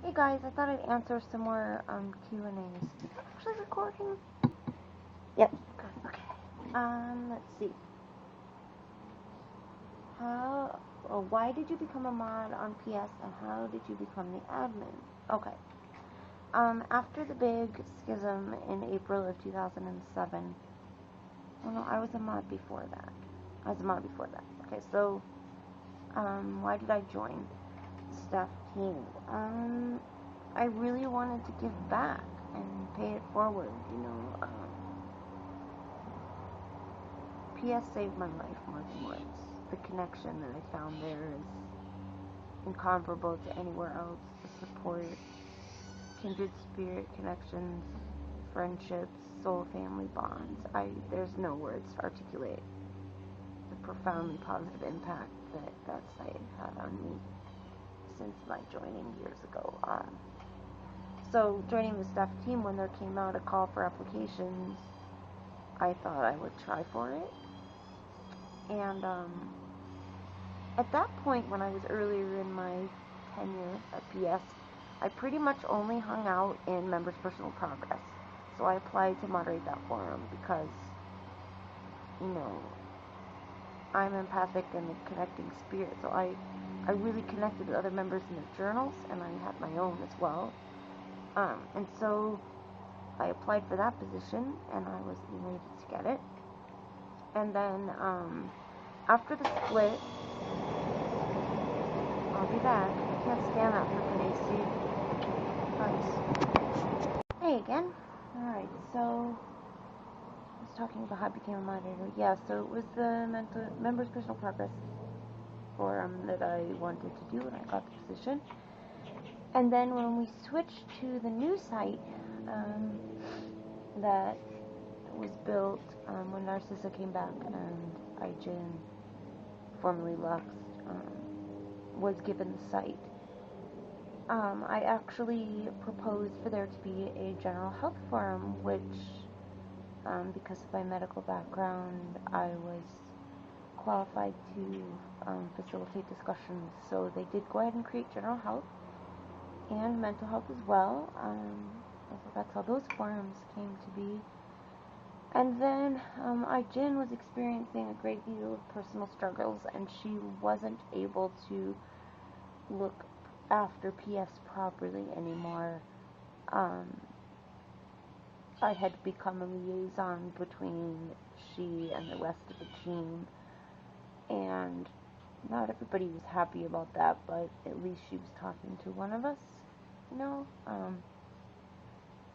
Hey guys, I thought I'd answer some more Q&As. Actually recording? Yep. Good. Okay. Let's see. Why did you become a mod on PS, and how did you become the admin? Okay. After the big schism in April of 2007, well, no, I was a mod before that. Okay, so, why did I join staff team? I really wanted to give back and pay it forward, PS saved my life more than once. The connection that I found there is incomparable to anywhere else. The support, kindred spirit connections, friendships, soul family bonds. There's no words to articulate the profoundly positive impact that site had on me since my joining years ago. So joining the staff team, when there came out a call for applications, I thought I would try for it. And at that point, when I was earlier in my tenure at PS, I pretty much only hung out in Members' Personal Progress. So I applied to moderate that forum because, I'm empathic and a connecting spirit. So I really connected with other members in their journals, and I had my own as well. And so I applied for that position, and I was elated to get it. And then, after the split, I'll be back. I can't stand that freaking AC. Nice. Hey again. Alright, so I was talking about how I became a moderator. Yeah, so it was the Members' Personal Progress forum that I wanted to do, and I got the position. And then when we switched to the new site that was built when Narcissa came back and Ijin, formerly Lux, was given the site, I actually proposed for there to be a general health forum, which, because of my medical background, I was qualified to facilitate discussions. So they did go ahead and create general health and mental health as well. So that's how those forums came to be. And then Ijin was experiencing a great deal of personal struggles, and she wasn't able to look after PS properly anymore. I had become a liaison between she and the rest of the team, and not everybody was happy about that, but at least she was talking to one of us,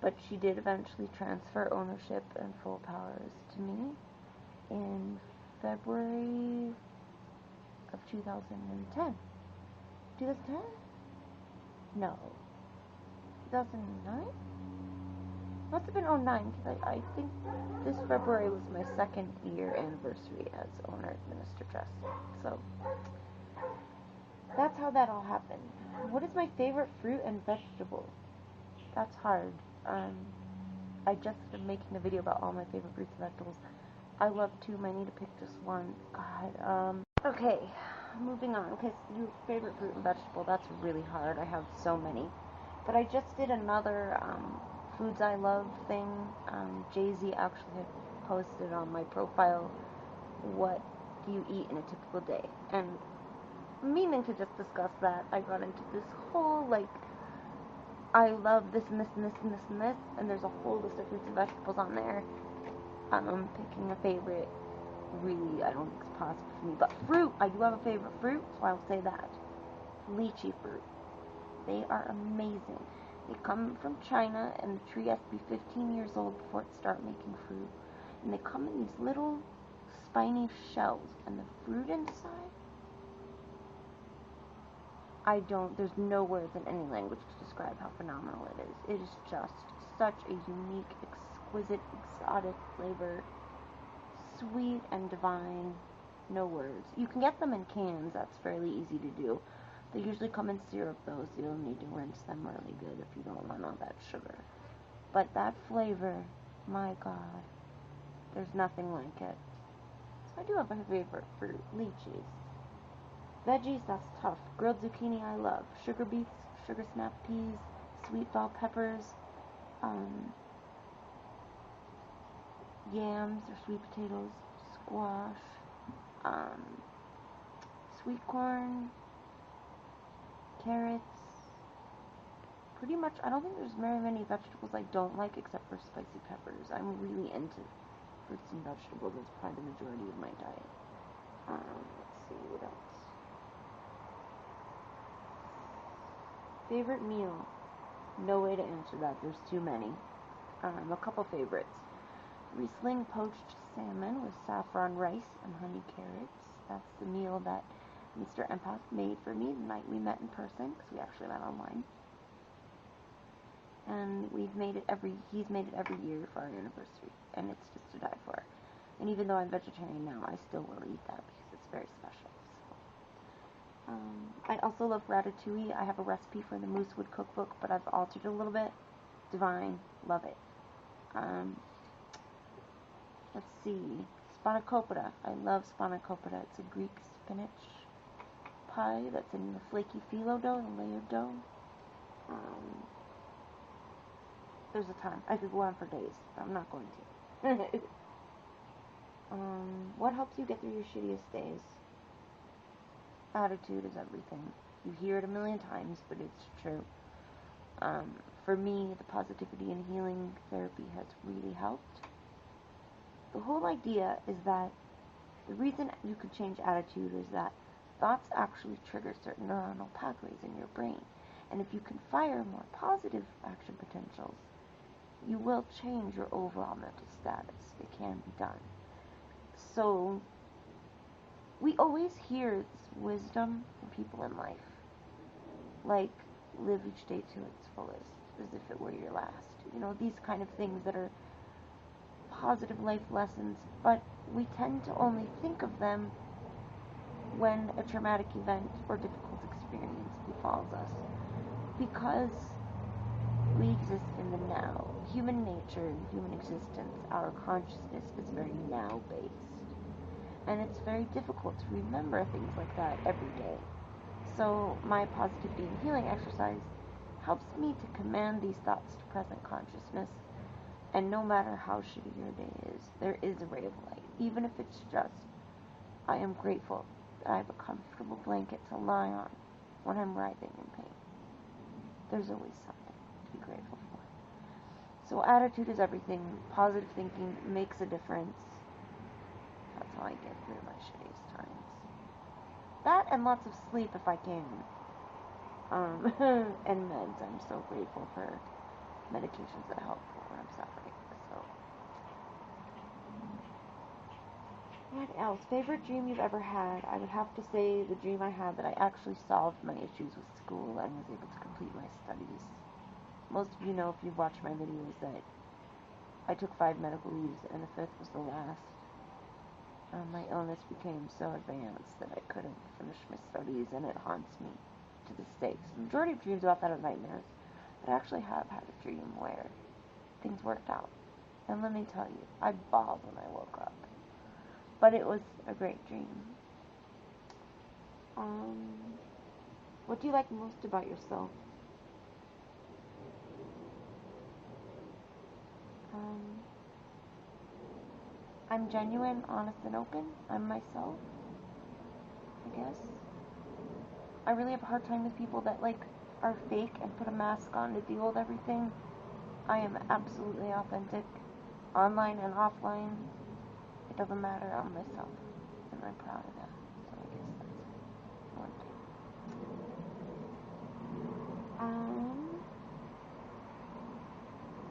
But she did eventually transfer ownership and full powers to me in February of 2010. 2010? No. 2009? Must have been 2009, because I think this February was my 2nd year anniversary as owner-administratress. So, that's how that all happened. What is my favorite fruit and vegetable? That's hard. I just am making a video about all my favorite fruits and vegetables. I love too many to pick just one. God. Okay, moving on. Okay, so your favorite fruit and vegetable, that's really hard. I have so many. But I just did another foods I love thing. Jay-Z actually had posted on my profile, what do you eat in a typical day? And meaning to just discuss that, I got into this whole, I love this and this and this and this and this, and there's a whole list of fruits and vegetables on there. Picking a favorite, really, I don't think it's possible for me. But fruit, I do have a favorite fruit, so I'll say that. Lychee fruit. They are amazing. They come from China, and the tree has to be 15 years old before it starts making fruit. And they come in these little spiny shells, and the fruit inside, there's no words in any language to describe how phenomenal it is. It is just such a unique, exquisite, exotic flavor. Sweet and divine. No words. You can get them in cans. That's fairly easy to do. They usually come in syrup, though, so you'll need to rinse them really good if you don't want all that sugar. But that flavor, my God, there's nothing like it. So I do have a favorite fruit, lychees. Veggies, that's tough. Grilled zucchini, I love. Sugar beets, sugar snap peas, sweet bell peppers, yams or sweet potatoes, squash, sweet corn, carrots. Pretty much, I don't think there's very many vegetables I don't like except for spicy peppers. I'm really into fruits and vegetables. It's probably the majority of my diet. Let's see, what else? Favorite meal? No way to answer that. There's too many. A couple favorites. Riesling poached salmon with saffron rice and honey carrots. That's the meal that Mr. Empath made for me the night we met in person, because we actually met online. And he's made it every year for our anniversary, and it's just to die for. And even though I'm vegetarian now, I still will eat that because it's very special. So, I also love ratatouille. I have a recipe for the Moosewood cookbook, but I've altered it a little bit. Divine, love it. Let's see, spanakopita. I love spanakopita. It's a Greek spinach pie that's in the flaky phyllo dough, the layered dough. There's a ton. I could go on for days, but I'm not going to. What helps you get through your shittiest days? Attitude is everything. You hear it a million times, but it's true. For me, the positivity and healing therapy has really helped. The whole idea is that the reason you could change attitude is that thoughts actually trigger certain neuronal pathways in your brain. And if you can fire more positive action potentials, you will change your overall mental status. It can be done. So, we always hear this wisdom from people in life. Like, live each day to its fullest, as if it were your last. You know, these kind of things that are positive life lessons, but we tend to only think of them when a traumatic event or difficult experience befalls us. Because we exist in the now. Human nature and human existence, our consciousness is very now-based. And it's very difficult to remember things like that every day. So my positivity and healing exercise helps me to command these thoughts to present consciousness. And no matter how shitty your day is, there is a ray of light. Even if it's just, I am grateful that I have a comfortable blanket to lie on when I'm writhing in pain. There's always something to be grateful for. So attitude is everything. Positive thinking makes a difference. That's how I get through my shittiest times. That and lots of sleep if I can. And meds. I'm so grateful for medications that help when I'm suffering. So, what else? Favorite dream you've ever had? I would have to say the dream I had that I actually solved my issues with school and was able to complete my studies. Most of you know, if you've watched my videos, that I took 5 medical leaves and the 5th was the last. My illness became so advanced that I couldn't finish my studies, and it haunts me to this day. The majority of dreams about that are nightmares, but I actually have had a dream where things worked out. And let me tell you, I bawled when I woke up. But it was a great dream. What do you like most about yourself? I'm genuine, honest, and open. I'm myself, I guess. I really have a hard time with people that, are fake and put a mask on to deal with everything. I am absolutely authentic, online and offline. It doesn't matter, I'm myself, and I'm proud of that. So I guess that's one thing.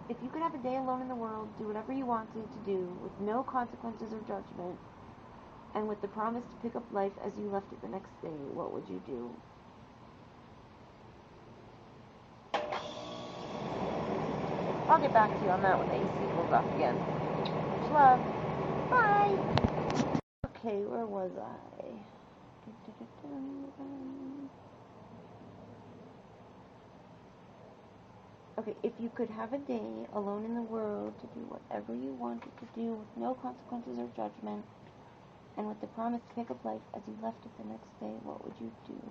If you could have a day alone in the world, do whatever you wanted to do, with no consequences or judgment, and with the promise to pick up life as you left it the next day, what would you do? I'll get back to you on that when the AC goes off again. Much love. Bye! Okay, where was I? Okay, if you could have a day alone in the world to do whatever you wanted to do with no consequences or judgment, and with the promise to pick up life as you left it the next day, what would you do?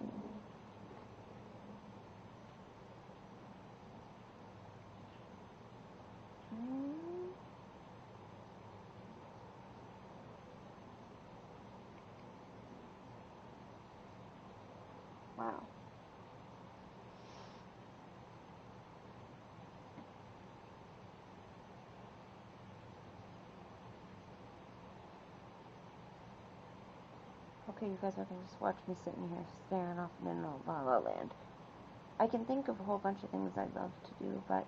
Wow. Okay, you guys are gonna just watch me sitting here staring off into La La Land. I can think of a whole bunch of things I'd love to do, but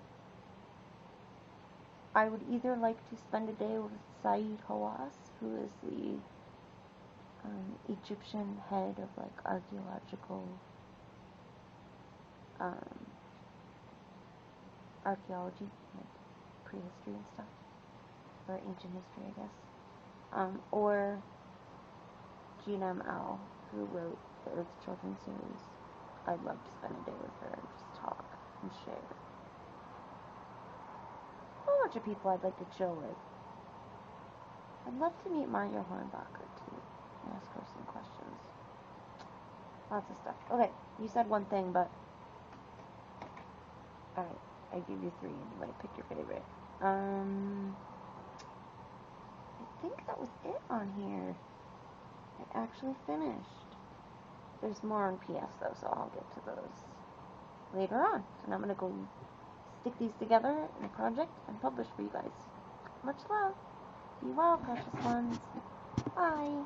I would either like to spend a day with Saeed Hawass, who is the Egyptian head of like archaeology like prehistory and stuff, or ancient history, I guess. Or Gina Al, who wrote the Earth Children series. I'd love to spend a day with her and just talk and share. A whole bunch of people I'd like to chill with. I'd love to meet Maria Hornbacher too and ask her some questions. Lots of stuff. Okay, you said one thing, but alright, I give you 3 and you want to pick your favorite. I think that was it on here. I actually finished. There's more on PS though, so I'll get to those later on. And I'm gonna go stick these together in a project and publish for you guys. Much love. Be well, precious ones. Bye.